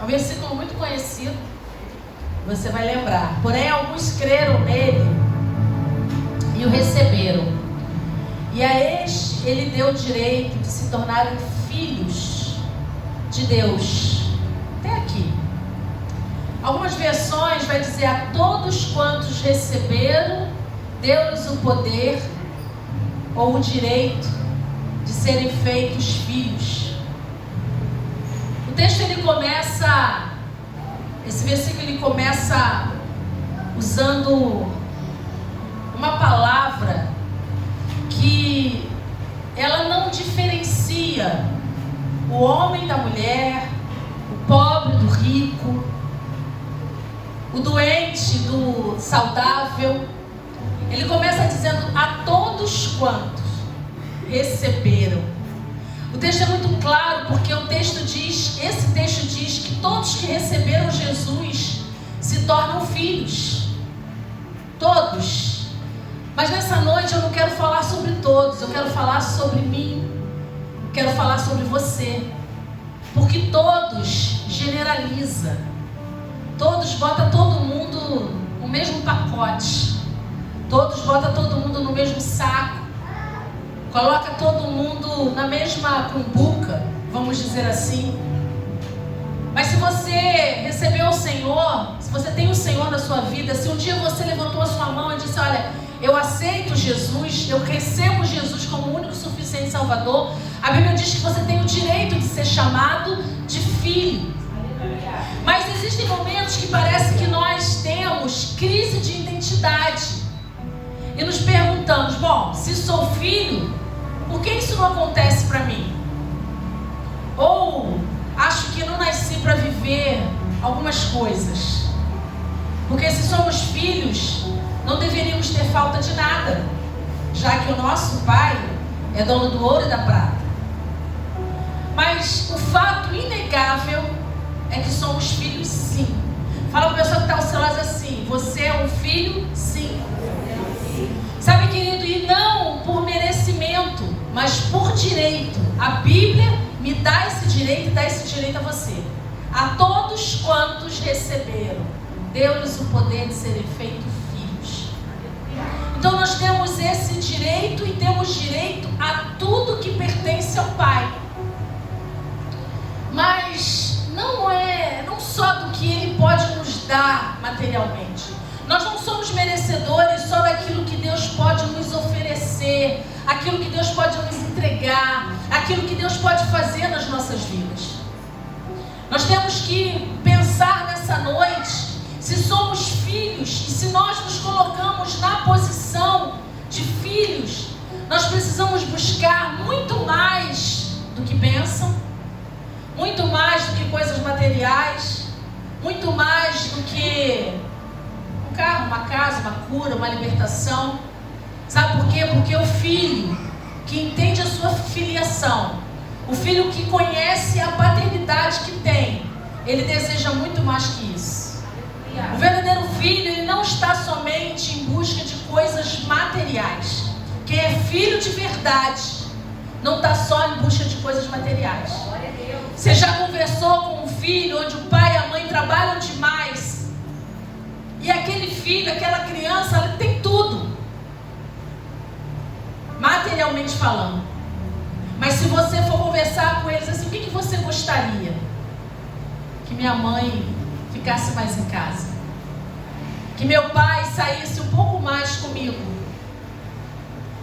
É um versículo muito conhecido, você vai lembrar. Porém, alguns creram nele e o receberam. E a este ele deu o direito de se tornarem filhos de Deus. Até aqui. Algumas versões vai dizer: a todos quantos receberam, deu-lhes o poder ou o direito de serem feitos filhos. O texto ele começa, esse versículo ele começa usando uma palavra que ela não diferencia o homem da mulher, o pobre do rico, o doente do saudável. Ele começa dizendo: a todos quantos receberam. O texto é muito claro, porque esse texto diz que todos que receberam Jesus se tornam filhos. Todos. Mas nessa noite eu não quero falar sobre todos, eu quero falar sobre mim, quero falar sobre você. Porque todos generaliza. Todos botam todo mundo no mesmo pacote. Todos botam todo mundo no mesmo saco. Coloca todo mundo na mesma cumbuca, vamos dizer assim. Mas se você recebeu o Senhor, se você tem o Senhor na sua vida, se um dia você levantou a sua mão e disse: olha, eu aceito Jesus, eu recebo Jesus como único e suficiente Salvador, a Bíblia diz que você tem o direito de ser chamado de filho. Mas existem momentos que parece que nós temos crise de identidade e nos perguntamos: bom, se sou filho, por que isso não acontece para mim? Ou acho que não nasci para viver algumas coisas. Porque se somos filhos, não deveríamos ter falta de nada, já que o nosso Pai é dono do ouro e da prata. Mas o fato inegável é que somos filhos, sim. Fala para a pessoa que está ao seu lado assim: você é um filho, sim. Sabe, querido, e não por merecimento, mas por direito. A Bíblia me dá esse direito e dá esse direito a você. A todos quantos receberam, deu-lhes o poder de serem feitos filhos. Então nós temos esse direito e temos direito a tudo que pertence ao Pai. Mas não só do que Ele pode nos dar materialmente. Nós não somos merecedores só daquilo que Deus pode nos oferecer, aquilo que Deus pode nos entregar, aquilo que Deus pode fazer nas nossas vidas. Nós temos que pensar nessa noite se somos filhos, e se nós nos colocamos na posição de filhos, nós precisamos buscar muito mais do que bênção, muito mais do que coisas materiais, muito mais do que um carro, uma casa, uma cura, uma libertação. Sabe por quê? Porque o filho que entende a sua filiação, o filho que conhece a paternidade que tem, ele deseja muito mais que isso. O verdadeiro filho, ele não está somente em busca de coisas materiais. Quem é filho de verdade não está só em busca de coisas materiais. Você já conversou com um filho onde o pai e a mãe trabalham demais, e aquele filho, aquela criança, ela tem tudo, materialmente falando. Mas se você for conversar com eles assim: o que você gostaria? Que minha mãe ficasse mais em casa, que meu pai saísse um pouco mais comigo.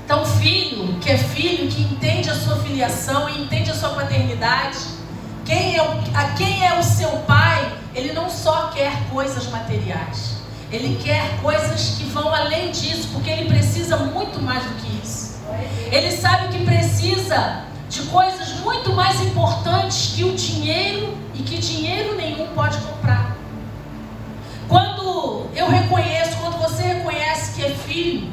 Então, filho, que é filho, que entende a sua filiação e entende a sua paternidade, quem é o seu pai, ele não só quer coisas materiais, ele quer coisas que vão além disso, porque ele precisa muito mais do que isso. Ele sabe que precisa de coisas muito mais importantes que o dinheiro, e que dinheiro nenhum pode comprar. Quando você reconhece que é filho,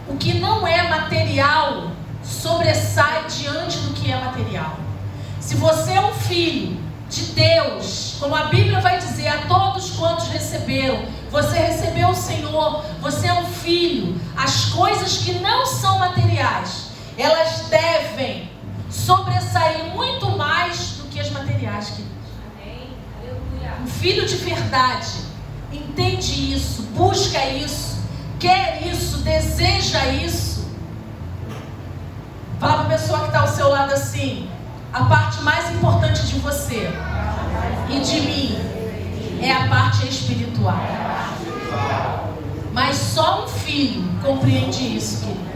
o que não é material sobressai diante do que é material. Se você é um filho de Deus, como a Bíblia vai dizer, a todos quantos receberam, você recebeu o Senhor, você é um filho. As coisas que não são materiais, elas devem sobressair muito mais do que as materiais, queridos. um filho de verdade, entende isso, busca isso, quer isso, deseja isso. Fala para a pessoa que está ao seu lado assim: a parte mais importante de você e de mim é a parte espiritual. Mas só um filho compreende isso, querido.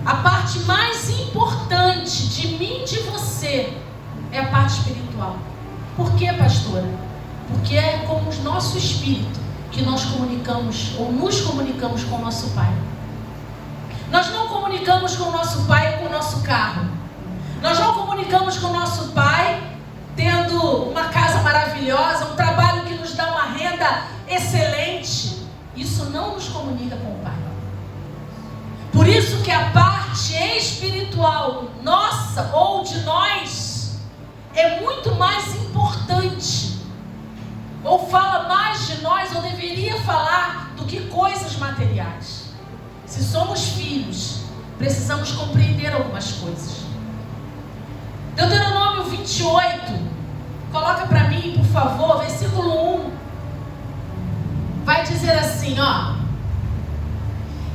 A parte mais importante de mim e de você é a parte espiritual. Por quê, pastora? Porque é com o nosso espírito que nós comunicamos ou nos comunicamos com o nosso Pai. Nós não comunicamos com o nosso Pai com o nosso carro. Nós não comunicamos com o nosso Pai tendo uma casa maravilhosa, um trabalho que nos dá uma renda excelente. Isso não nos comunica com o Pai. Por isso que a parte espiritual nossa ou de nós é muito mais importante, ou fala mais de nós, ou deveria falar, do que coisas materiais. Se somos filhos, precisamos compreender algumas coisas. Deuteronômio 28, coloca para mim, por favor, versículo 1. Vai dizer assim, ó: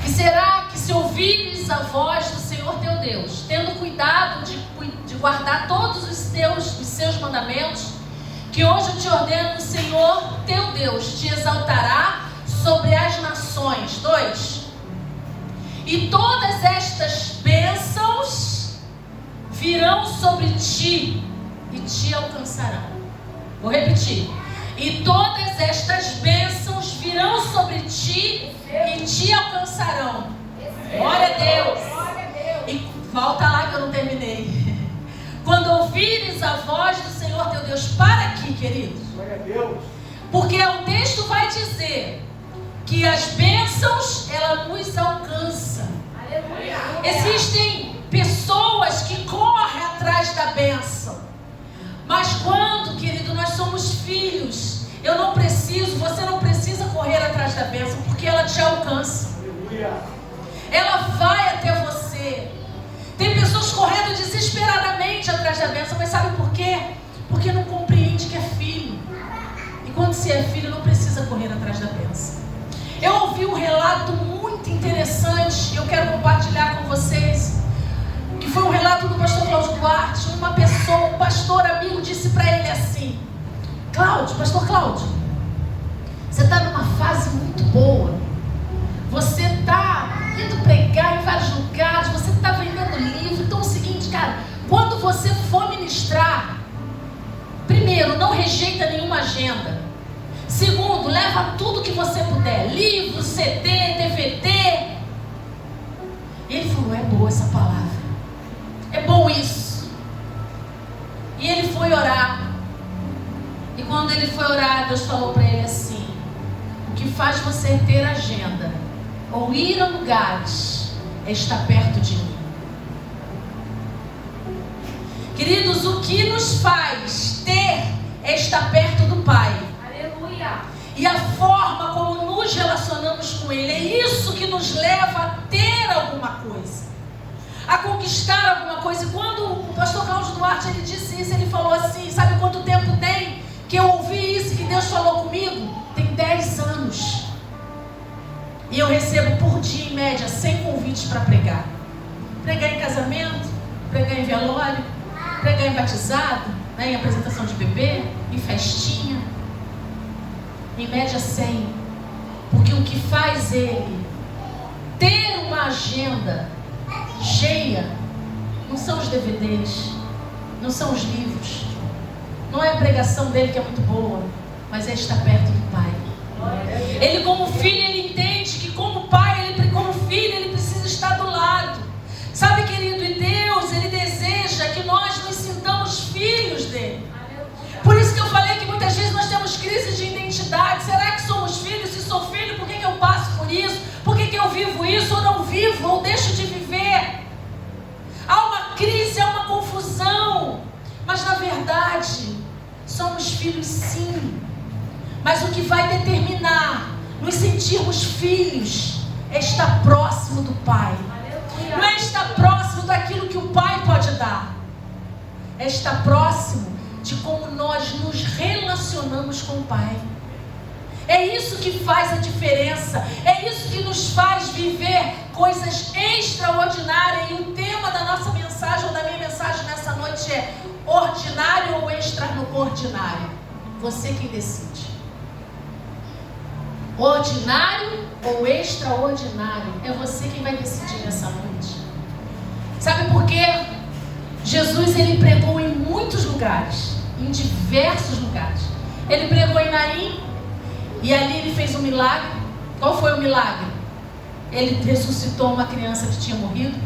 e será que se ouvires a voz do Senhor teu Deus, tendo cuidado de guardar todos os seus mandamentos, que hoje eu te ordeno, o Senhor teu Deus te exaltará sobre as nações. 2. E todas estas bênçãos virão sobre ti e te alcançarão. Vou repetir. E todas estas bênçãos virão sobre ti e te alcançarão. Glória a Deus. E volta lá que eu não terminei. Quando ouvires a voz do Senhor teu Deus, para aqui, queridos. Glória a Deus. Porque o texto vai dizer que as bênçãos, ela nos alcança. Aleluia. Existem pessoas que correm atrás da bênção. Mas quando, querido, nós somos filhos, você não precisa correr atrás da bênção, porque ela te alcança. Aleluia. Ela vai até você. Tem pessoas correndo desesperadamente atrás da bênção, mas sabe por quê? Porque não compreende que é filho. E quando se é filho, não precisa correr atrás da bênção. Eu ouvi um relato muito interessante, eu quero compartilhar com vocês, que foi um relato do pastor Cláudio Duarte. Uma pessoa, um pastor amigo, disse para ele assim: Cláudio, pastor Cláudio, você está numa fase muito boa, você está indo pregar em vários lugares, você está vendendo livro. Então é o seguinte, cara, quando você for ministrar, primeiro, não rejeita nenhuma agenda. Segundo, leva tudo que você puder, livro, CD, DVD. E ele falou: é boa essa palavra, é bom isso. E ele foi orar. E quando ele foi orar, Deus falou para ele assim: o que faz você ter agenda ou ir a lugares é estar perto de mim. Queridos, o que nos faz ter é estar perto do Pai. Aleluia. E a forma como nos relacionamos com Ele, é isso que nos leva a ter alguma coisa, a conquistar alguma coisa. E quando o pastor Cláudio Duarte ele disse isso, ele falou assim: sabe quanto tempo tem que eu ouvi isso, que Deus falou comigo? Tem 10 anos. E eu recebo por dia, em média, 100 convites para pregar. Pregar em casamento, pregar em velório, pregar em batizado, né, em apresentação de bebê, em festinha. Em média 100. Porque o que faz ele ter uma agenda cheia não são os DVDs, não são os livros, não é a pregação dele que é muito boa, mas é estar perto do Pai. Ele, como filho, ele entende que como pai, como filho, ele precisa estar do lado. Sabe, querido, e Deus, ele deseja que nós nos sintamos filhos dele. Por isso que eu falei que muitas vezes nós temos crise de identidade. Será que somos filhos? Se sou filho, por que eu passo por isso? Por que eu vivo isso ou não vivo, ou deixo de viver? Há uma crise, há uma confusão. Mas na verdade, somos filhos sim. Mas o que vai determinar nos sentirmos filhos é estar próximo do Pai. Não é estar próximo daquilo que o Pai pode dar. É estar próximo de como nós nós nos relacionamos com o Pai. É isso que faz a diferença. É isso que nos faz viver coisas extraordinárias. E o tema da nossa mensagem, ou da minha mensagem nessa noite é: ordinário ou extraordinário? Você quem decide. Ordinário ou extraordinário? É você quem vai decidir nessa noite. Sabe por quê? Jesus, ele pregou em muitos lugares, em diversos lugares. Ele pregou em Naim, e ali ele fez um milagre. Qual foi o milagre? Ele ressuscitou uma criança que tinha morrido.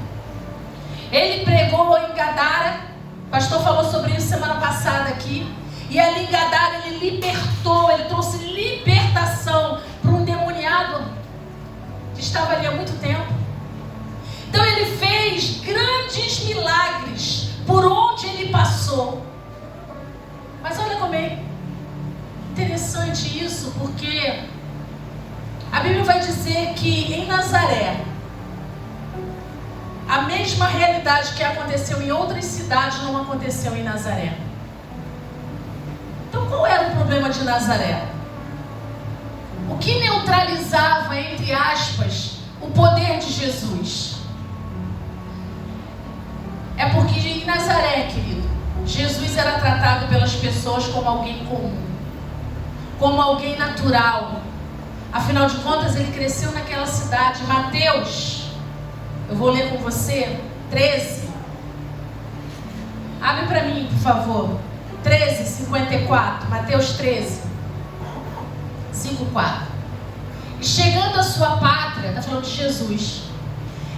Ele pregou em Gadara. O pastor falou sobre isso semana passada aqui. E ali em Gadara ele libertou, ele trouxe libertação para um endemoniado que estava ali há muito tempo. Então ele fez grandes milagres por onde ele passou. Mas olha como é interessante isso, porque a Bíblia vai dizer que em Nazaré, a mesma realidade que aconteceu em outras cidades não aconteceu em Nazaré. Então qual era o problema de Nazaré? O que neutralizava, entre aspas, o poder de Jesus? É porque em Nazaré, querido, Jesus era tratado pelas pessoas como alguém comum, como alguém natural. Afinal de contas, ele cresceu naquela cidade. Mateus, eu vou ler com você, 13. Abre para mim, por favor. 13, 54. Mateus 13, 5:4. E chegando à sua pátria, está falando de Jesus,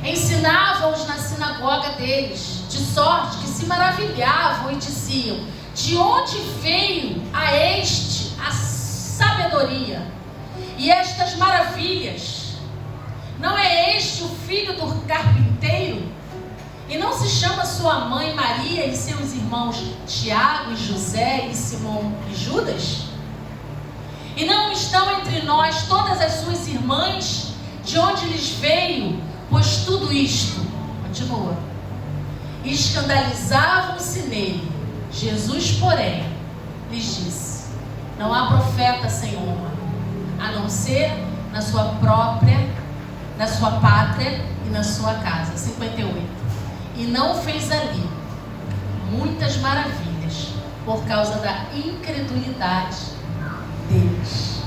ensinava-os na sinagoga deles, de sorte que se maravilhavam e diziam: de onde veio a este a sabedoria e estas maravilhas? Não é este o filho do carpinteiro? E não se chama sua mãe Maria e seus irmãos Tiago e José e Simão e Judas? E não estão entre nós todas as suas irmãs? De onde lhes veio, pois tudo isto? Continua. E escandalizavam-se nele. Jesus, porém, lhes disse: não há profeta sem honra, a não ser na sua própria, na sua pátria e na sua casa. 58. E não fez ali muitas maravilhas por causa da incredulidade deles.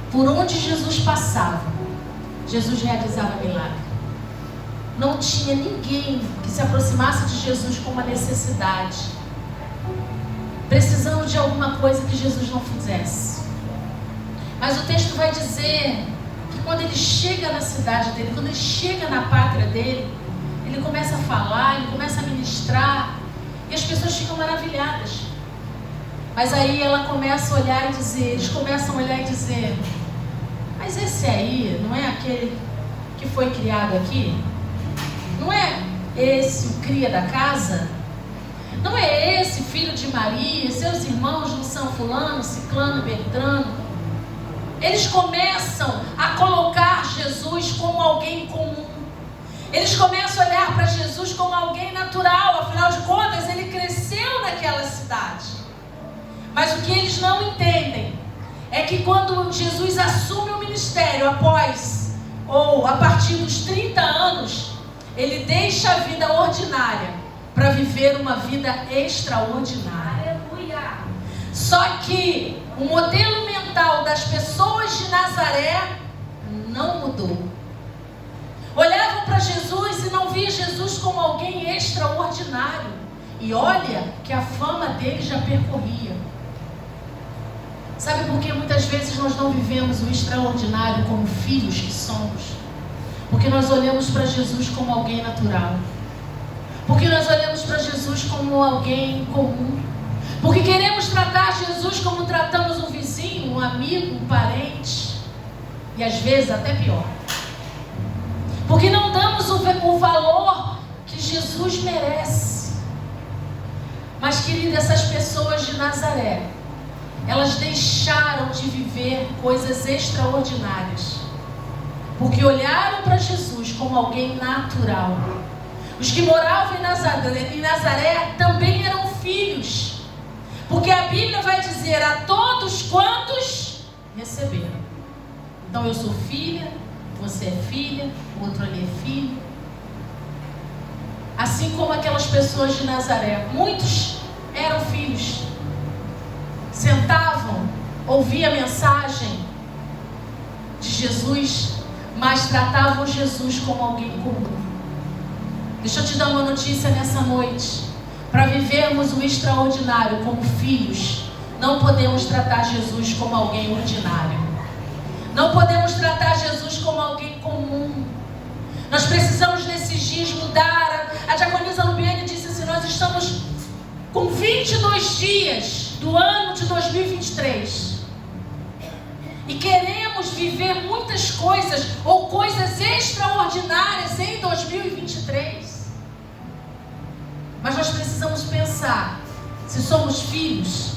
Por onde Jesus passava, Jesus realizava milagre. Não tinha ninguém que se aproximasse de Jesus com uma necessidade, precisando de alguma coisa que Jesus não fizesse. Mas o texto vai dizer que quando ele chega na cidade dele, quando ele chega na pátria dele, ele começa a falar, ele começa a ministrar, e as pessoas ficam maravilhadas. Mas aí ela começa a olhar e dizer, eles começam a olhar e dizer: mas esse aí não é aquele que foi criado aqui? Não é esse o cria da casa? Não é esse filho de Maria? Seus irmãos não são fulano, ciclano, beltrano? Eles começam a colocar Jesus como alguém comum. Eles começam a olhar para Jesus como alguém natural. Afinal de contas, ele cresceu naquela cidade. Mas o que eles não entendem é que quando Jesus assume o ministério após, ou a partir dos 30 anos, ele deixa a vida ordinária para viver uma vida extraordinária. Aleluia. Só que o modelo mental das pessoas de Nazaré não mudou. Olhavam para Jesus e não via Jesus como alguém extraordinário. E olha que a fama dele já percorria. Sabe por que muitas vezes nós não vivemos o extraordinário como filhos que somos? Porque nós olhamos para Jesus como alguém natural. Porque nós olhamos para Jesus como alguém comum. Porque queremos tratar Jesus como tratamos um vizinho, um amigo, um parente. E às vezes até pior. Porque não damos o valor que Jesus merece. Mas, querida, essas pessoas de Nazaré, elas deixaram de viver coisas extraordinárias, porque olharam para Jesus como alguém natural. Os que moravam em Nazaré também eram filhos, porque Bíblia vai dizer: a todos quantos receberam. Então eu sou filha, você é filha, o outro ali é filho. Assim como aquelas pessoas de Nazaré, muitos eram filhos, sentavam, ouviam a mensagem de Jesus, mas tratavam Jesus como alguém comum. Deixa eu te dar uma notícia nessa noite. Para vivermos o extraordinário como filhos, não podemos tratar Jesus como alguém ordinário. Não podemos tratar Jesus como alguém comum. Nós precisamos nesses dias mudar. A diaconisa Lubiane disse assim: nós estamos com 22 dias do ano de 2023 e queremos viver muitas coisas ou coisas extraordinárias em 2023. Mas nós precisamos pensar, se somos filhos,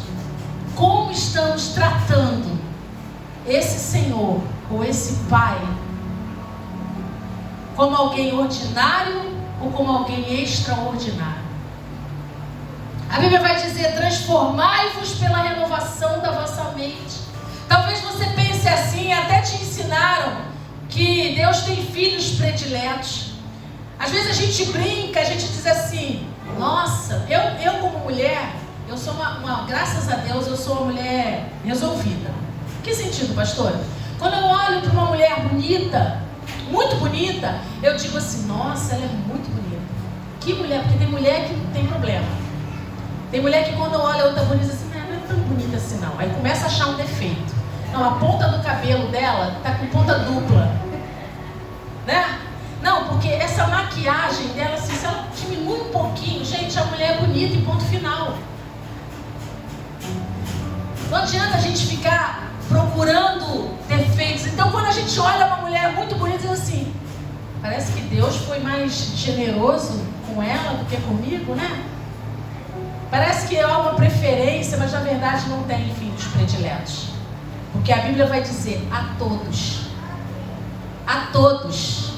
como estamos tratando esse Senhor ou esse Pai, como alguém ordinário ou como alguém extraordinário. A Bíblia vai dizer: transformai-vos pela renovação da vossa mente. Talvez você pense assim, até te ensinaram que Deus tem filhos prediletos. Às vezes a gente brinca, a gente diz assim: nossa, eu como mulher, eu sou graças a Deus, eu sou uma mulher resolvida. Que sentido, pastora? Quando eu olho para uma mulher bonita, muito bonita, eu digo assim: nossa, ela é muito bonita. Que mulher? Porque tem mulher que tem problema. Tem mulher que quando olha outra bonita, diz assim: não é tão bonita assim não. Aí começa a achar um defeito. Não, a ponta do cabelo dela está com ponta dupla, né? Não, porque essa maquiagem dela, assim, se ela diminui um pouquinho, gente, a mulher é bonita e ponto final. Não adianta a gente ficar procurando defeitos. Então, quando a gente olha uma mulher muito bonita, diz assim: parece que Deus foi mais generoso com ela do que comigo, né? Parece que há uma preferência, mas na verdade não tem filhos prediletos. Porque a Bíblia vai dizer: a todos. A todos.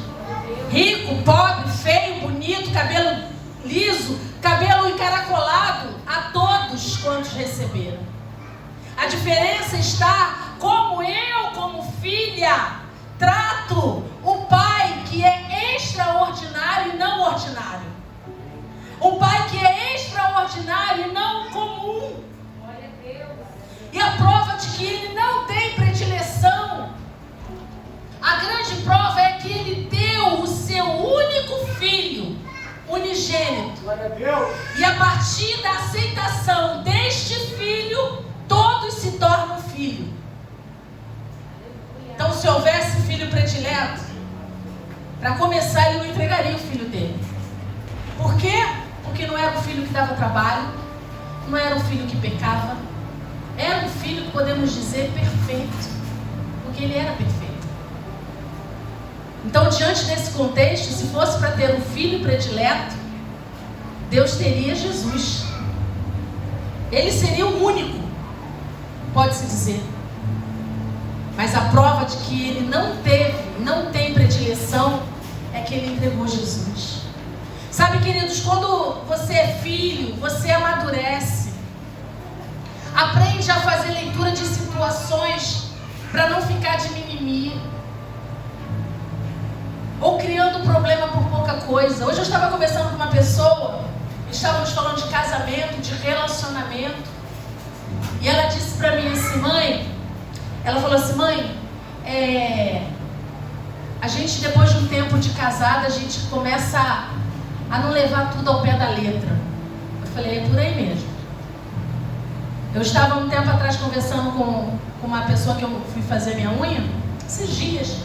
Rico, pobre, feio, bonito, cabelo liso, cabelo encaracolado, a todos quantos receberam. A diferença está como eu, como filha, trato o Pai que é extraordinário e não ordinário. O Pai que é extraordinário e não comum. E a prova de que Ele não tem predileção, a grande prova é que Ele deu o seu único filho, unigênito. E a partir da aceitação deste filho, todos se tornam filho. Então, se houvesse filho predileto, para começar, Ele não entregaria o filho dele. Por quê? Porque não era um filho que dava trabalho, não era um filho que pecava, era um filho que podemos dizer perfeito, porque ele era perfeito. Então, diante desse contexto, se fosse para ter um filho predileto, Deus teria Jesus. Ele seria o único, pode-se dizer. Mas a prova de que ele não tem predileção, é que ele entregou Jesus. Sabe, queridos, quando você é filho, você amadurece. Aprende a fazer leitura de situações para não ficar de mimimi. Ou criando problema por pouca coisa. Hoje eu estava conversando com uma pessoa, estávamos falando de casamento, de relacionamento. E ela disse para mim assim: mãe, ela falou assim: mãe, a gente depois de um tempo de casada, a gente começa a não levar tudo ao pé da letra. Eu falei: é por aí mesmo. Eu estava um tempo atrás conversando com uma pessoa que eu fui fazer minha unha, esses dias.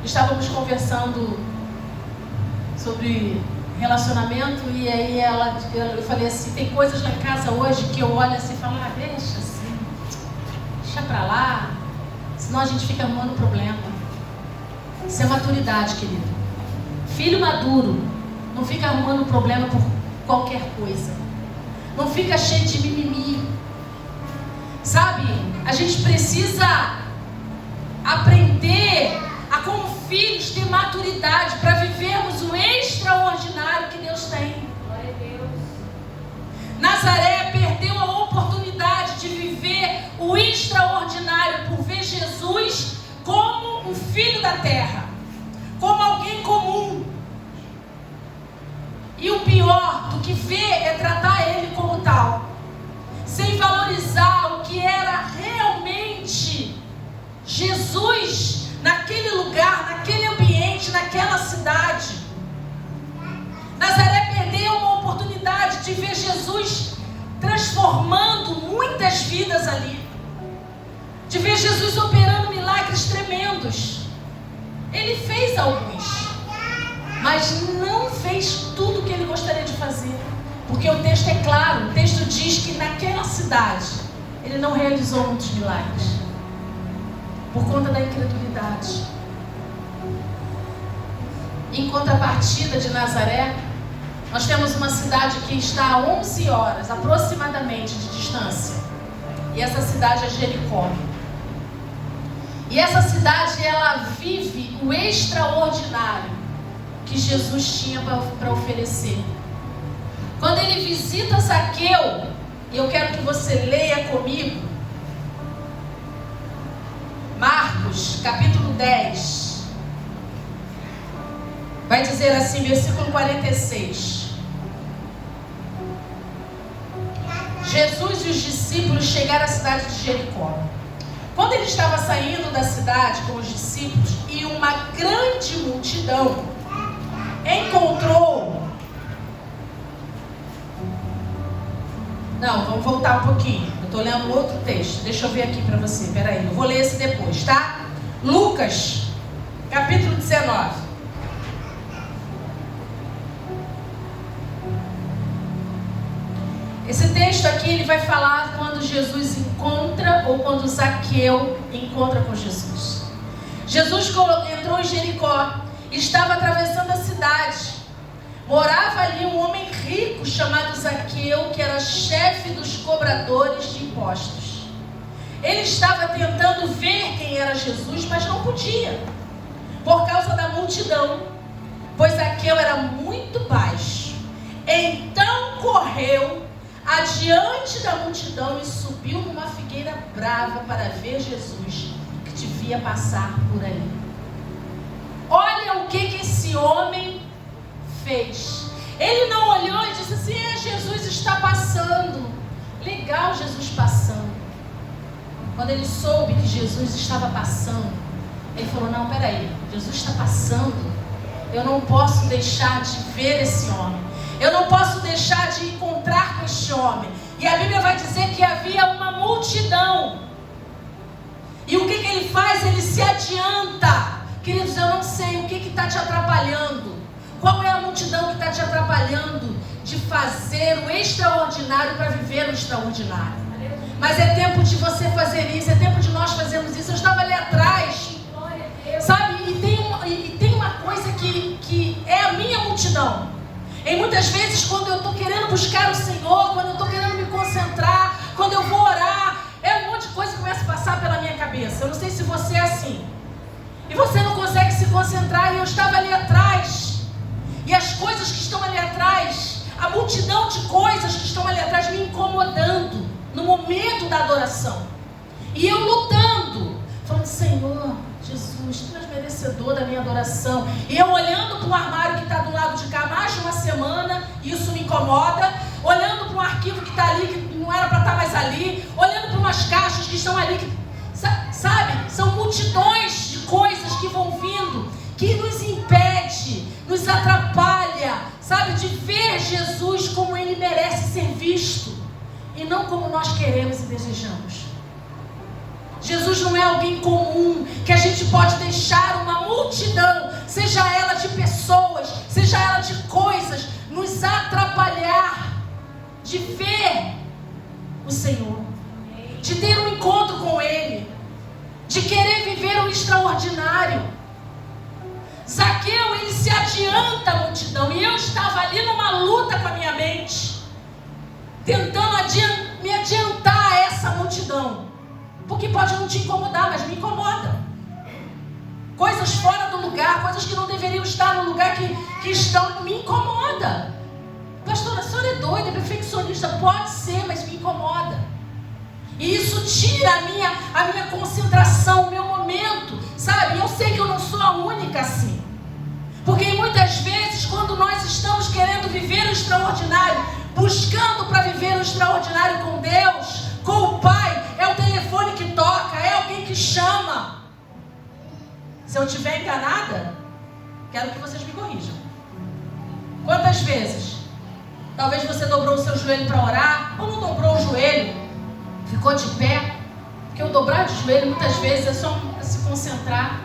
Estávamos conversando sobre relacionamento e aí eu falei assim: tem coisas lá em casa hoje que eu olho assim e falo: deixa pra lá, senão a gente fica arrumando problema. Isso é maturidade, querido. Filho maduro não fica arrumando problema por qualquer coisa, não fica cheio de mimimi. Sabe, a gente precisa aprender a, como filhos, ter maturidade para vivermos o extraordinário que Deus tem. Glória a Deus. Nazaré perdeu a oportunidade de de ver Jesus transformando muitas vidas ali, de ver Jesus operando milagres tremendos. Ele fez alguns, mas não fez tudo o que ele gostaria de fazer, porque o texto é claro. O texto diz que naquela cidade ele não realizou muitos milagres por conta da incredulidade. Em contrapartida de Nazaré, nós temos uma cidade que está a 11 horas aproximadamente de distância, e essa cidade é Jericó. E essa cidade, ela vive o extraordinário que Jesus tinha para oferecer. Quando ele visita Zaqueu, e eu quero que você leia comigo Marcos, capítulo 10. Vai dizer assim, versículo 46. Jesus e os discípulos chegaram à cidade de Jericó. Quando ele estava saindo da cidade com os discípulos e uma grande multidão, encontrou... Não, vamos voltar um pouquinho. Eu estou lendo outro texto. Deixa eu ver aqui para você. Peraí, eu vou ler esse depois, tá? Lucas, capítulo 19. Esse texto aqui, ele vai falar quando Jesus encontra, ou quando Zaqueu encontra com Jesus. Jesus entrou em Jericó, estava atravessando a cidade. Morava ali um homem rico chamado Zaqueu, que era chefe dos cobradores de impostos. Ele estava tentando ver quem era Jesus, mas não podia, por causa da multidão, pois Zaqueu era muito baixo. Então correu adiante da multidão e subiu numa figueira brava para ver Jesus, que devia passar por ali. Olha o que esse homem fez. Ele não olhou e disse assim: Jesus está passando. Legal, Jesus passando. Quando ele soube que Jesus estava passando, ele falou: não, peraí, Jesus está passando, eu não posso deixar de ver esse homem. Eu não posso deixar de encontrar com este homem. E a Bíblia vai dizer que havia uma multidão. E o que ele faz? Ele se adianta. Queridos, eu não sei o que está te atrapalhando. Qual é a multidão que está te atrapalhando de fazer o extraordinário para viver o extraordinário? Mas é tempo de você fazer isso. É tempo de nós fazermos isso. Eu estava ali atrás, sabe? E tem uma coisa que é a minha multidão. E muitas vezes, quando eu estou querendo buscar o Senhor, quando eu estou querendo me concentrar, quando eu vou orar, um monte de coisa que começa a passar pela minha cabeça. Eu não sei se você é assim. E você não consegue se concentrar. E eu estava ali atrás. E as coisas que estão ali atrás, a multidão de coisas que estão ali atrás me incomodando no momento da adoração. E eu lutando, falando: Senhor Jesus, Tu és merecedor da minha adoração. E eu olhando para um armário que está do lado de cá mais de uma semana, e isso me incomoda. Olhando para um arquivo que está ali, que não era para estar mais ali. Olhando para umas caixas que estão ali, sabe? São multidões de coisas que vão vindo, que nos impede, nos atrapalha, sabe? De ver Jesus como Ele merece ser visto, e não como nós queremos e desejamos. Jesus não é alguém comum, que a gente pode deixar uma multidão, seja ela de pessoas, seja ela de coisas, nos atrapalhar de ver o Senhor, de ter um encontro com Ele, de querer viver o extraordinário. Zaqueu, ele se adianta à multidão, e eu estava ali numa luta com a minha mente, tentando me adiantar a essa multidão. Porque pode não te incomodar, mas me incomoda. Coisas fora do lugar, coisas que não deveriam estar no lugar que estão, me incomoda. Pastora, a senhora é doida, é perfeccionista. Pode ser, mas me incomoda. E isso tira a minha concentração, o meu momento, sabe? Eu sei que eu não sou a única assim. Porque muitas vezes, quando nós estamos querendo viver o extraordinário, buscando para viver o extraordinário com Deus, com o Pai, é o telefone que toca, é alguém que chama. Se eu estiver enganada, quero que vocês me corrijam. Quantas vezes Talvez você dobrou o seu joelho para orar, ou não dobrou o joelho, ficou de pé. Porque o dobrar de joelho muitas vezes é só se concentrar.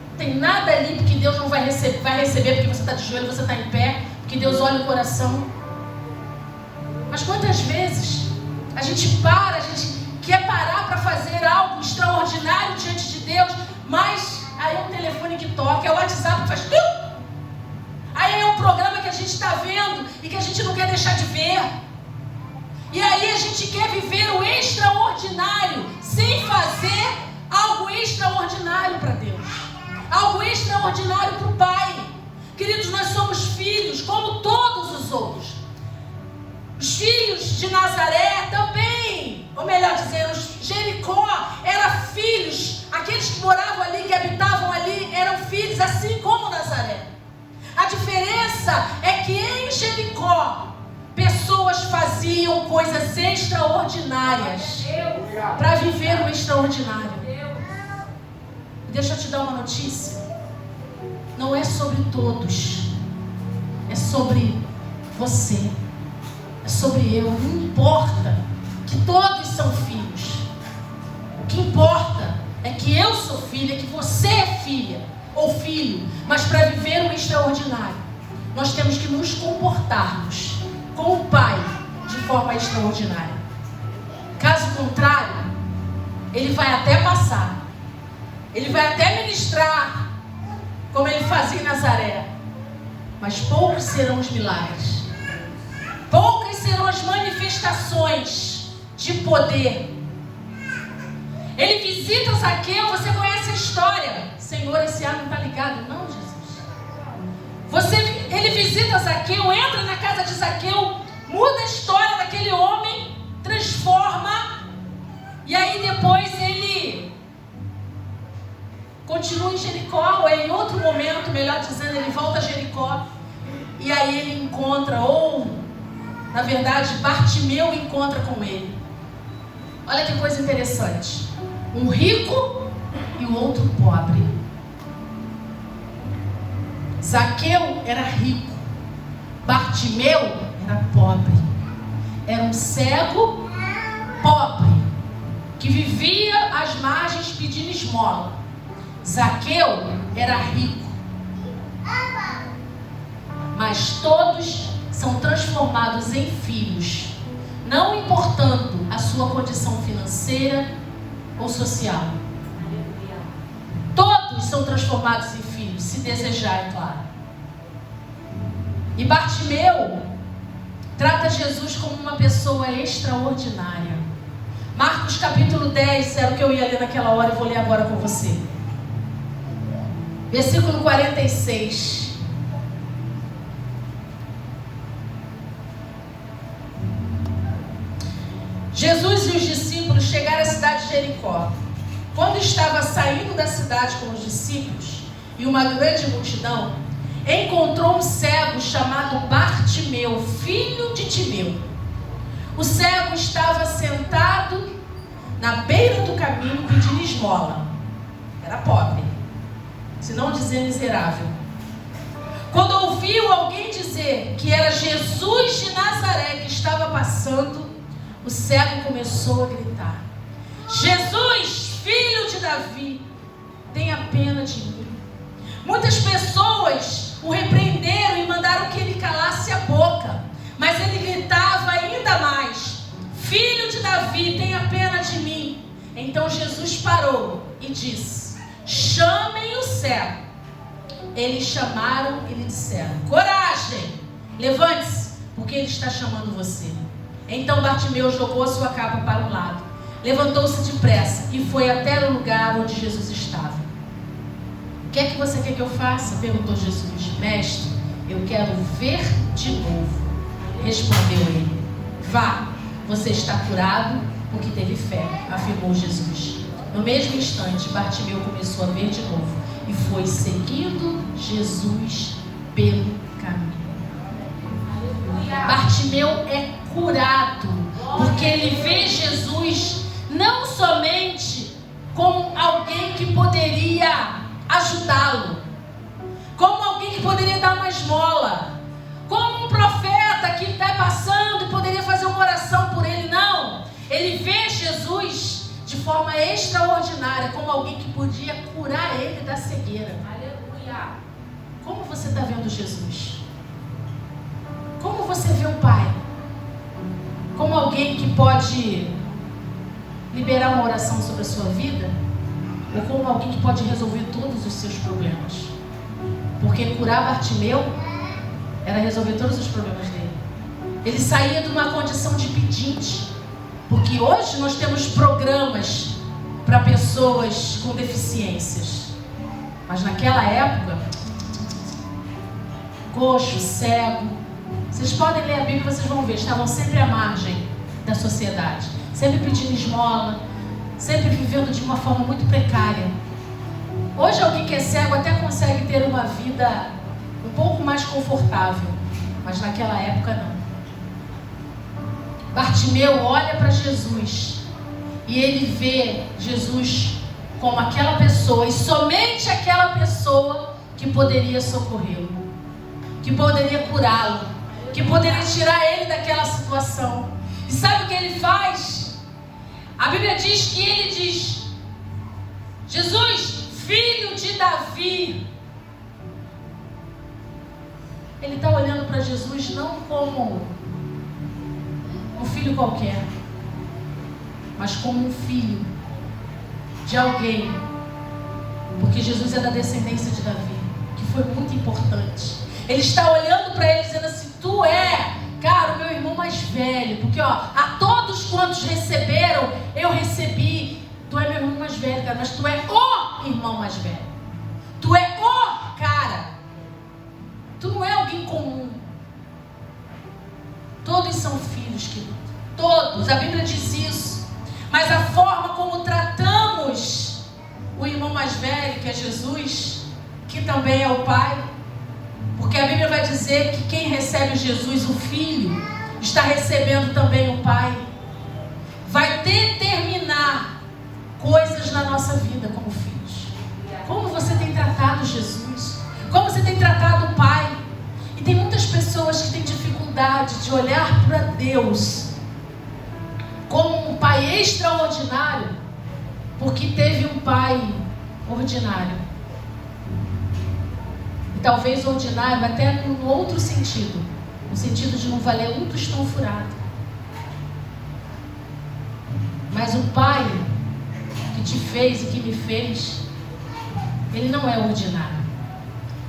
Não tem nada ali porque Deus não vai receber porque você está de joelho, você está em pé, porque Deus olha o coração. Mas quantas vezes a gente quer parar para fazer algo extraordinário diante de Deus, mas aí é um telefone que toca, é o WhatsApp que faz tudo. Aí é um programa que a gente está vendo e que a gente não quer deixar de ver. E aí a gente quer viver o extraordinário sem fazer algo extraordinário para Deus. Algo extraordinário para o Pai. Queridos, nós somos filhos como todos os outros. Os filhos de Nazaré também, ou melhor dizendo, Jericó era filhos. Aqueles que moravam ali, que habitavam ali, eram filhos assim como Nazaré. A diferença é que em Jericó, pessoas faziam coisas extraordinárias para viver o extraordinário. Deixa eu te dar uma notícia. Não é sobre todos, é sobre você, é sobre eu. Não importa que todos são filhos. O que importa é que eu sou filha, que você é filha ou filho. Mas para viver o extraordinário, nós temos que nos comportarmos com o Pai de forma extraordinária. Caso contrário, Ele vai até passar, Ele vai até ministrar, como Ele fazia em Nazaré, mas poucos serão os milagres, poucas serão as manifestações de poder. Ele visita Zaqueu, você conhece a história. Senhor, esse ar não está ligado. Não, Jesus. Ele visita Zaqueu, entra na casa de Zaqueu, muda a história daquele homem, transforma, e aí depois ele continua em Jericó, ou em outro momento, melhor dizendo, ele volta a Jericó, e aí ele encontra, ou na verdade Bartimeu encontra com ele. Olha que coisa interessante, um rico e o outro pobre. Zaqueu era rico, Bartimeu era pobre, era um cego pobre, que vivia às margens pedindo esmola. Zaqueu era rico, mas todos são transformados em filhos, não importando a sua condição financeira ou social. Todos são transformados em filhos, se desejarem, claro. E Bartimeu trata Jesus como uma pessoa extraordinária. Marcos capítulo 10, era o que eu ia ler naquela hora e vou ler agora com você. Versículo 46. Jesus e os discípulos chegaram à cidade de Jericó. Quando estava saindo da cidade com os discípulos e uma grande multidão, encontrou um cego chamado Bartimeu, filho de Timeu. O cego estava sentado na beira do caminho pedindo esmola. Era pobre, se não dizer miserável. Quando ouviu alguém dizer que era Jesus de Nazaré que estava passando, o cego começou a gritar: Jesus, filho de Davi, tenha pena de mim. Muitas pessoas o repreenderam e mandaram que ele calasse a boca, mas ele gritava ainda mais: Filho de Davi, tenha pena de mim. Então Jesus parou e disse: chamem o cego. Eles chamaram e lhe disseram: coragem, levante-se, porque ele está chamando você. Então Bartimeu jogou a sua capa para um lado, levantou-se depressa e foi até o lugar onde Jesus estava. O que é que você quer que eu faça? Perguntou Jesus. Mestre, eu quero ver de novo. Respondeu ele. Vá, você está curado porque teve fé, afirmou Jesus. No mesmo instante, Bartimeu começou a ver de novo e foi seguindo Jesus pelo caminho. Bartimeu é curado porque ele vê Jesus não somente como alguém que poderia ajudá-lo, como alguém que poderia dar uma esmola, como um profeta que passando e poderia fazer uma oração por ele. Não, ele vê Jesus de forma extraordinária, como alguém que podia curar ele da cegueira. Aleluia! Como você está vendo Jesus? Como você vê o Pai? Como alguém que pode liberar uma oração sobre a sua vida? Ou como alguém que pode resolver todos os seus problemas? Porque curar Bartimeu era resolver todos os problemas dele. Ele saía de uma condição de pedinte. Porque hoje nós temos programas para pessoas com deficiências. Mas naquela época, coxo, cego, vocês podem ler a Bíblia e vocês vão ver, estavam sempre à margem da sociedade. Sempre pedindo esmola, sempre vivendo de uma forma muito precária. Hoje alguém que é cego até consegue ter uma vida um pouco mais confortável, mas naquela época não. Bartimeu olha para Jesus e ele vê Jesus como aquela pessoa, e somente aquela pessoa que poderia socorrê-lo, que poderia curá-lo, que poderia tirar ele daquela situação. E sabe o que ele faz? A Bíblia diz que ele diz: Jesus, filho de Davi. Ele está olhando para Jesus não como um filho qualquer, mas como um filho de alguém, porque Jesus é da descendência de Davi, que foi muito importante. Ele está olhando para ele dizendo assim: tu é, cara, o meu irmão mais velho, porque a todos quantos receberam, eu recebi. Tu é meu irmão mais velho, cara, mas tu é o irmão mais velho. Tu é o cara. Tu não é alguém comum. Todos são filhos, querido. Todos, a Bíblia diz isso. Mas a forma como tratamos o irmão mais velho, que é Jesus, que também é o Pai, porque a Bíblia vai dizer que quem recebe Jesus, o Filho, está recebendo também o Pai. Vai determinar coisas na nossa vida como filhos. Como você tem tratado Jesus? Como você tem tratado o Pai? E tem muitas pessoas que têm dificuldade de olhar para Deus como um Pai extraordinário, porque teve um Pai ordinário. E talvez ordinário até no outro sentido, no sentido de não valer um tostão furado. Mas o Pai que te fez e que me fez, Ele não é ordinário,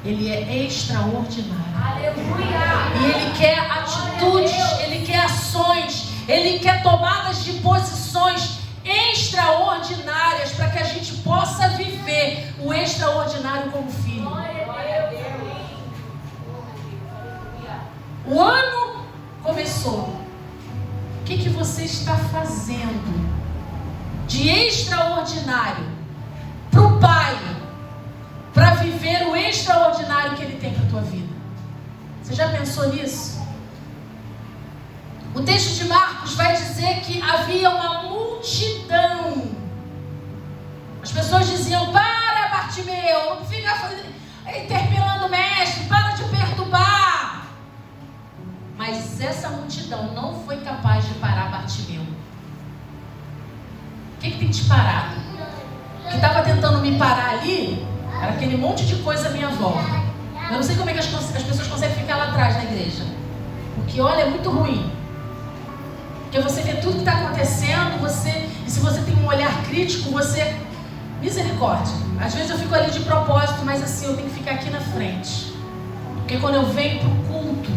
Ele é extraordinário. Aleluia! E Ele quer atitudes, Ele quer ações, Ele quer tomadas de posições extraordinárias para que a gente possa viver o extraordinário como filho. O ano começou. O que você está fazendo de extraordinário para o Pai, para viver o extraordinário que Ele tem para a tua vida? Você já pensou nisso? O texto de Marcos vai dizer que havia uma multidão. As pessoas diziam: para, Bartimeu, não fica interpelando o mestre, para de perturbar. Mas essa multidão não foi capaz de parar Bartimeu. O que tem te parado? O que estava tentando me parar ali era aquele monte de coisa à minha volta. Eu não sei como é que as pessoas conseguem ficar lá atrás na igreja, porque olha, é muito ruim. Porque você vê tudo que está acontecendo, e se você tem um olhar crítico, você... Misericórdia. Às vezes eu fico ali de propósito, mas assim, eu tenho que ficar aqui na frente. Porque quando eu venho para o culto,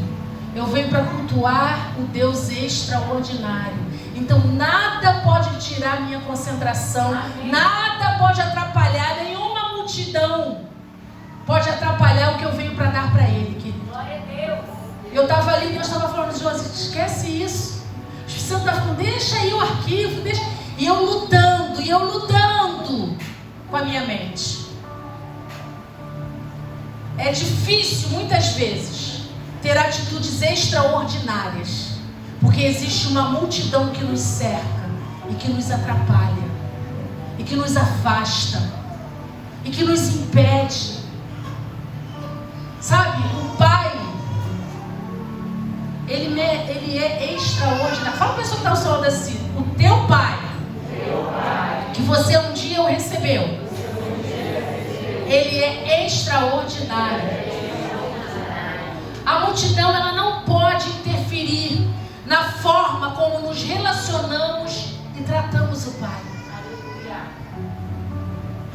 eu venho para cultuar o Deus extraordinário. Então nada pode tirar minha concentração, nada pode atrapalhar, nenhuma multidão pode atrapalhar o que eu venho para dar para Ele, querido. Glória a Deus. Eu estava ali, Deus estava falando: Josi, esquece isso. O Espírito Santo está falando: deixa aí o arquivo, deixa. E eu lutando com a minha mente. É difícil muitas vezes ter atitudes extraordinárias, porque existe uma multidão que nos cerca e que nos atrapalha, e que nos afasta, e que nos impede. Sabe, o Pai, Ele é extraordinário. Fala para a pessoa que está ao seu lado assim: o teu pai, que você um dia o recebeu, ele é extraordinário. A multidão, ela não pode interferir na forma como nos relacionamos e tratamos o Pai.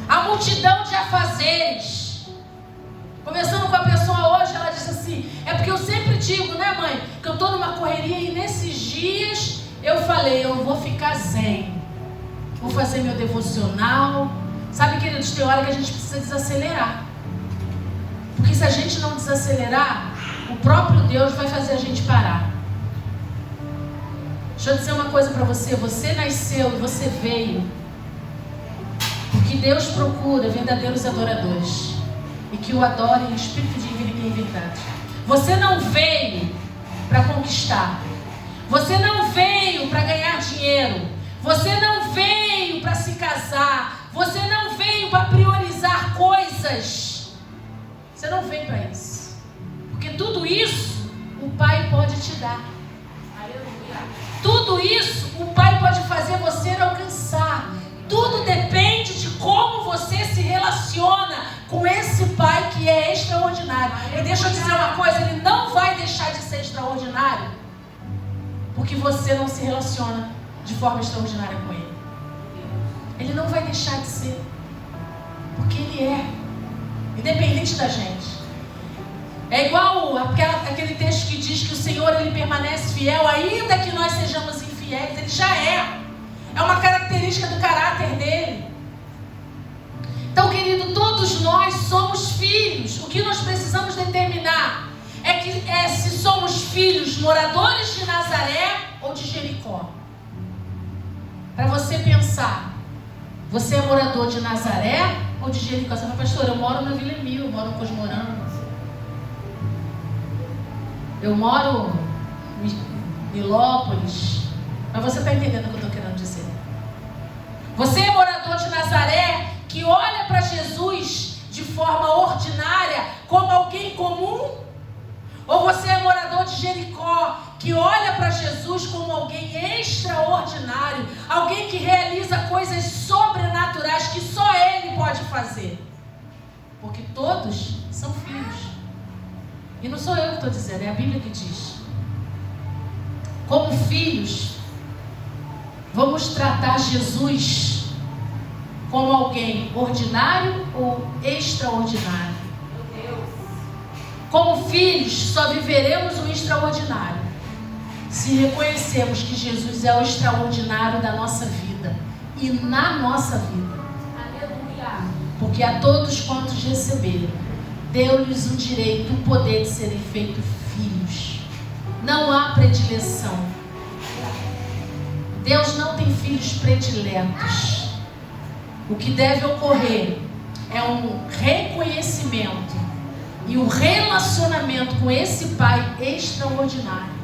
A multidão de afazeres. Conversando com a pessoa hoje, ela disse assim: é porque eu sempre digo, né, mãe, que eu estou numa correria e nesses dias eu falei, eu vou ficar zen, vou fazer meu devocional. Sabe, queridos, tem hora que a gente precisa desacelerar. Porque se a gente não desacelerar, o próprio Deus vai fazer a gente parar. Deixa eu dizer uma coisa para você. Você nasceu e você veio porque Deus procura verdadeiros adoradores e que o adorem em espírito de e em verdade. Você não veio para conquistar. Você não veio para ganhar dinheiro. Você não veio para se casar. Você não veio para priorizar coisas. Você não veio para isso. Porque tudo isso o Pai pode te dar. Tudo isso o Pai pode fazer você alcançar. Tudo depende de como você se relaciona com esse Pai que é extraordinário. E deixa eu dizer uma coisa, Ele não vai deixar de ser extraordinário porque você não se relaciona de forma extraordinária com Ele. Ele não vai deixar de ser, porque Ele é, independente da gente. É igual aquele texto que diz que o Senhor, Ele permanece fiel, ainda que nós sejamos infiéis. Ele já é. É uma característica do caráter dele. Então, querido, todos nós somos filhos. O que nós precisamos determinar é se somos filhos moradores de Nazaré ou de Jericó. Para você pensar, você é morador de Nazaré ou de Jericó? Você fala, pastor, eu moro na Vila Emil, eu moro no Cosmorama. Eu moro em Milópolis. Mas você está entendendo o que eu estou querendo dizer? Você é morador de Nazaré que olha para Jesus de forma ordinária como alguém comum? Ou você é morador de Jericó que olha para Jesus como alguém extraordinário, alguém que realiza coisas sobrenaturais que só Ele pode fazer? Porque todos são filhos. E não sou eu que estou dizendo, é a Bíblia que diz. Como filhos, vamos tratar Jesus como alguém ordinário ou extraordinário? Como filhos, só viveremos o extraordinário se reconhecermos que Jesus é o extraordinário da nossa vida e na nossa vida. Aleluia. Porque a todos quantos receberam, deu-lhes o direito, o poder de serem feitos filhos. Não há predileção. Deus não tem filhos prediletos. O que deve ocorrer é um reconhecimento e um relacionamento com esse Pai extraordinário.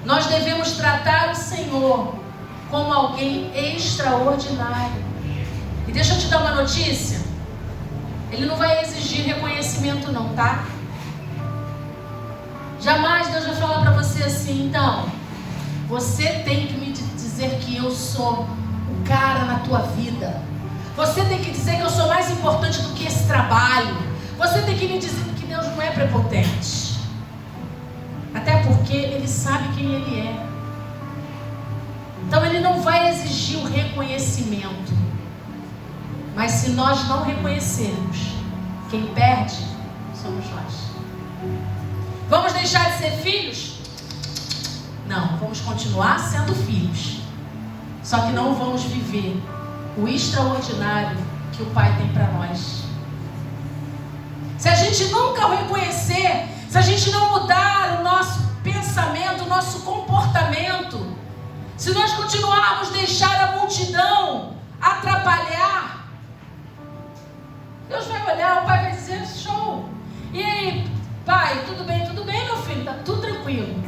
Nós devemos tratar o Senhor como alguém extraordinário. E deixa eu te dar uma notícia. Ele não vai exigir reconhecimento não, tá? Jamais Deus vai falar para você assim, então, você tem que me dizer que eu sou o cara na tua vida. Você tem que dizer que eu sou mais importante do que esse trabalho. Você tem que me dizer que Deus não é prepotente. Até porque Ele sabe quem Ele é. Então Ele não vai exigir o reconhecimento. Mas se nós não reconhecermos, quem perde somos nós. Vamos deixar de ser filhos? Não, vamos continuar sendo filhos. Só que não vamos viver o extraordinário que o Pai tem para nós. Se a gente nunca o reconhecer, se a gente não mudar o nosso pensamento, o nosso comportamento, se nós continuarmos a deixar a multidão atrapalhar, Deus vai olhar, o Pai vai dizer, show. E aí, Pai, tudo bem, meu filho, tá tudo tranquilo.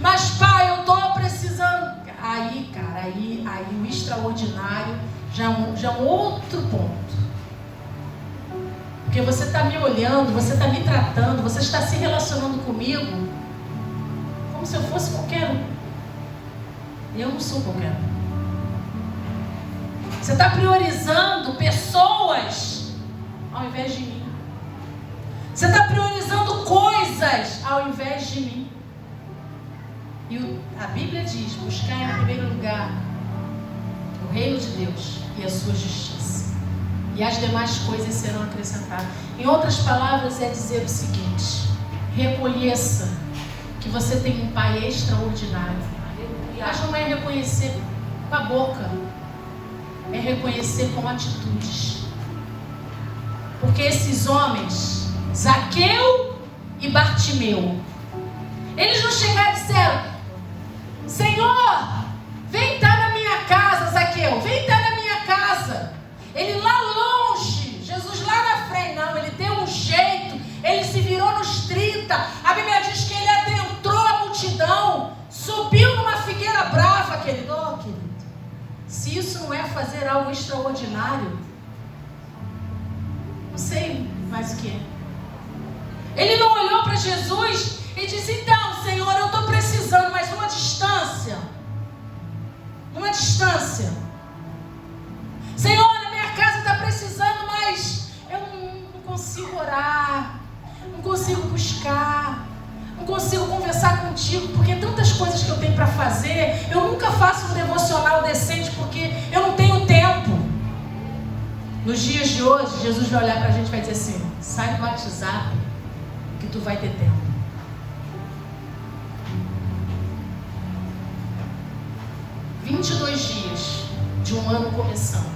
Mas, Pai, eu tô precisando. Aí, cara, aí o extraordinário já é um outro ponto. Porque você está me olhando, você está me tratando, você está se relacionando comigo como se eu fosse qualquer um. Eu não sou qualquer um. Você está priorizando pessoas ao invés de mim. Você está priorizando coisas ao invés de mim. E a Bíblia diz: buscar em primeiro lugar o reino de Deus e a sua justiça, e as demais coisas serão acrescentadas. Em outras palavras, é dizer o seguinte: reconheça que você tem um Pai extraordinário. Mas não é reconhecer com a boca, é reconhecer com atitudes. Porque esses homens, Zaqueu e Bartimeu, eles não chegaram e disseram: Senhor, vem estar na minha casa, Zaqueu, vem estar na minha casa. Ele lá longe, Jesus lá na frente. Não, ele deu um jeito, ele se virou nos 30. A Bíblia diz que ele adentrou a multidão, subiu numa figueira brava, querido. Oh, querido, se isso não é fazer algo extraordinário, não sei mais o que é. Ele não olhou para Jesus e disse: então, Senhor, eu estou precisando, mas numa distância. Numa distância. Senhor, na minha casa está precisando, mas eu não consigo orar, não consigo buscar, não consigo conversar contigo, porque tantas coisas que eu tenho para fazer, eu nunca faço um devocional decente, porque eu não tenho tempo. Nos dias de hoje, Jesus vai olhar para a gente e vai dizer assim: sai do WhatsApp, que tu vai ter tempo. "22 dias de um ano começando.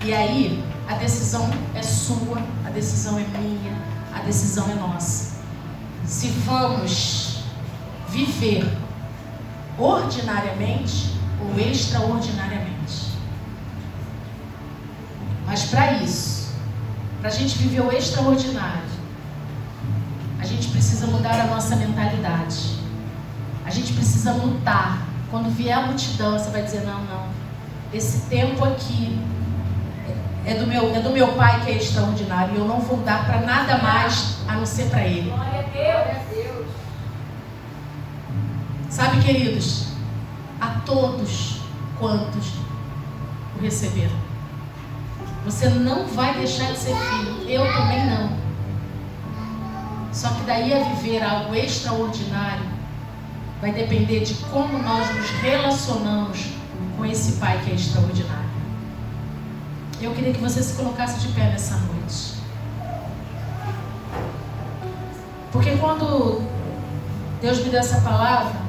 E aí, a decisão é sua, a decisão é minha, a decisão é nossa. Se vamos viver ordinariamente ou extraordinariamente. Mas para isso, para a gente viver o extraordinário, a gente precisa mudar a nossa mentalidade. A gente precisa lutar. Quando vier a multidão, você vai dizer: não, esse tempo aqui é do meu Pai, que é extraordinário, e eu não vou dar para nada mais a não ser para Ele. Glória a Deus. Sabe, queridos, a todos quantos o receberam, você não vai deixar de ser filho. Eu também não. Só que daí a viver algo extraordinário vai depender de como nós nos relacionamos com esse Pai que é extraordinário. Eu queria que você se colocasse de pé nessa noite. Porque quando Deus me deu essa palavra,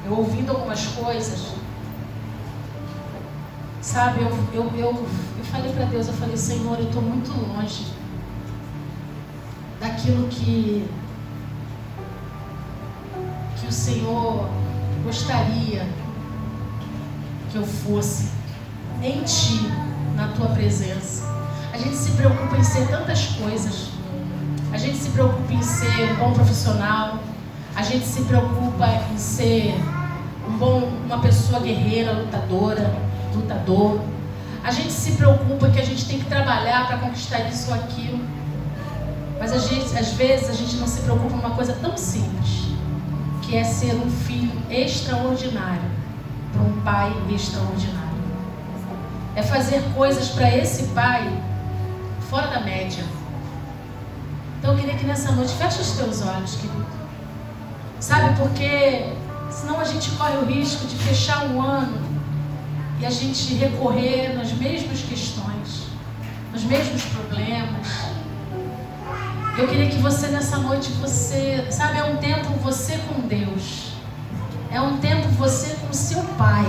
eu ouvindo algumas coisas, sabe, eu falei para Deus, eu falei: Senhor, eu estou muito longe daquilo que o Senhor gostaria que eu fosse em Ti, na Tua presença. A gente se preocupa em ser tantas coisas. A gente se preocupa em ser um bom profissional. A gente se preocupa em ser uma pessoa guerreira, lutador. A gente se preocupa que a gente tem que trabalhar para conquistar isso ou aquilo. Mas às vezes a gente não se preocupa com uma coisa tão simples, que é ser um filho extraordinário para um Pai extraordinário. É fazer coisas para esse Pai fora da média. Então eu queria que nessa noite, feche os teus olhos, querido. Sabe, porque senão a gente corre o risco de fechar um ano e a gente recorrer nas mesmas questões, nos mesmos problemas. Eu queria que você nessa noite, sabe, é um tempo você com Deus. É um tempo você com seu Pai.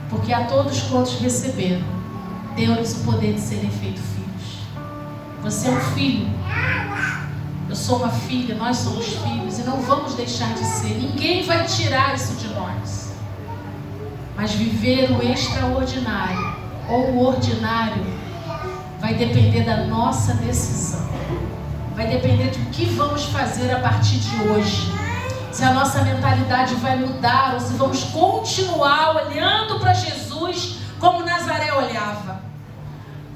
Porque a todos quantos receberam, deu-lhes o poder de serem feitos filhos. Você é um filho. Eu sou uma filha, nós somos filhos e não vamos deixar de ser. Ninguém vai tirar isso de nós. Mas viver o extraordinário ou o ordinário vai depender da nossa decisão. Vai depender do que vamos fazer a partir de hoje. Se a nossa mentalidade vai mudar ou se vamos continuar olhando para Jesus como Nazaré olhava.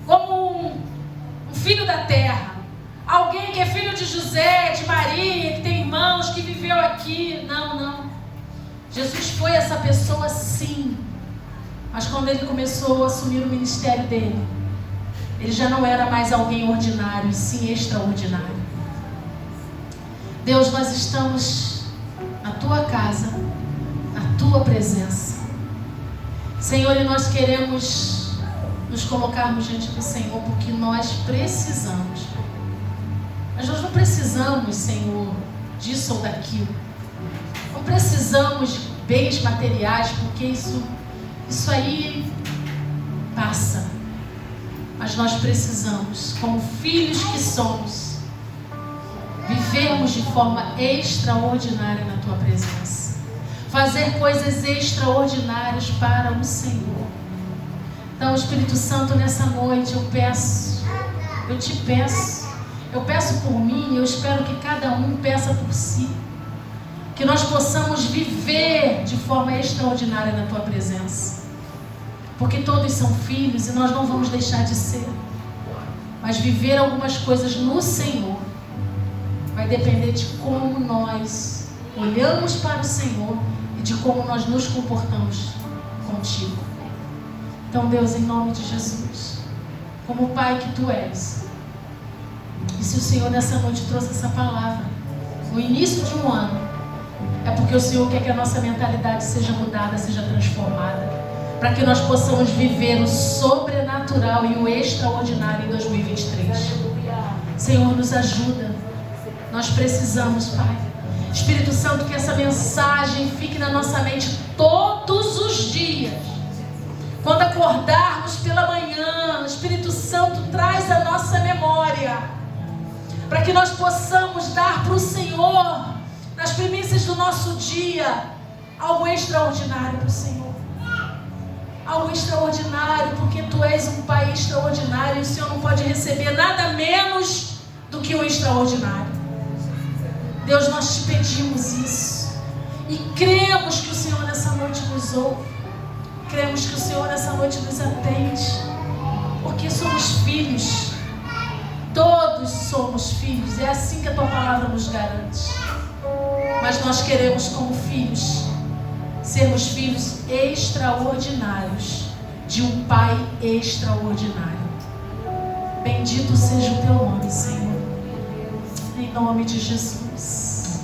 Como um filho da terra. Alguém que é filho de José, de Maria, que tem irmã, irmãos, que viveu aqui. Não, não. Jesus foi essa pessoa sim. Mas quando ele começou a assumir o ministério dele, ele já não era mais alguém ordinário, e sim extraordinário. Deus, nós estamos na tua casa, na tua presença. Senhor, e nós queremos nos colocarmos diante do Senhor, porque nós precisamos. Mas nós não precisamos, Senhor, disso ou daquilo. Não precisamos de bens materiais, porque isso aí passa. Mas nós precisamos, como filhos que somos, vivermos de forma extraordinária na tua presença. Fazer coisas extraordinárias para o Senhor. Então, Espírito Santo, nessa noite eu te peço. Eu peço por mim, eu espero que cada um peça por si. Que nós possamos viver de forma extraordinária na tua presença. Porque todos são filhos e nós não vamos deixar de ser. Mas viver algumas coisas no Senhor vai depender de como nós olhamos para o Senhor e de como nós nos comportamos contigo. Então, Deus, em nome de Jesus, como Pai que Tu és, e se o Senhor nessa noite trouxe essa palavra no início de um ano, é porque o Senhor quer que a nossa mentalidade seja mudada, seja transformada, para que nós possamos viver o sobrenatural e o extraordinário em 2023. Senhor, nos ajuda. Nós precisamos, Pai. Espírito Santo, que essa mensagem fique na nossa mente todos os dias. Quando acordarmos pela manhã, o Espírito Santo traz a nossa memória, para que nós possamos dar para o Senhor, nas primícias do nosso dia, algo extraordinário para o Senhor. Algo extraordinário, porque Tu és um Pai extraordinário e o Senhor não pode receber nada menos do que o extraordinário. Deus, nós Te pedimos isso e cremos que o Senhor nessa noite nos ouve, cremos que o Senhor nessa noite nos atende, porque somos filhos, todos somos filhos, é assim que a Tua palavra nos garante. Mas nós queremos, como filhos, sermos filhos extraordinários de um Pai extraordinário. Bendito seja o Teu nome, Senhor, em nome de Jesus.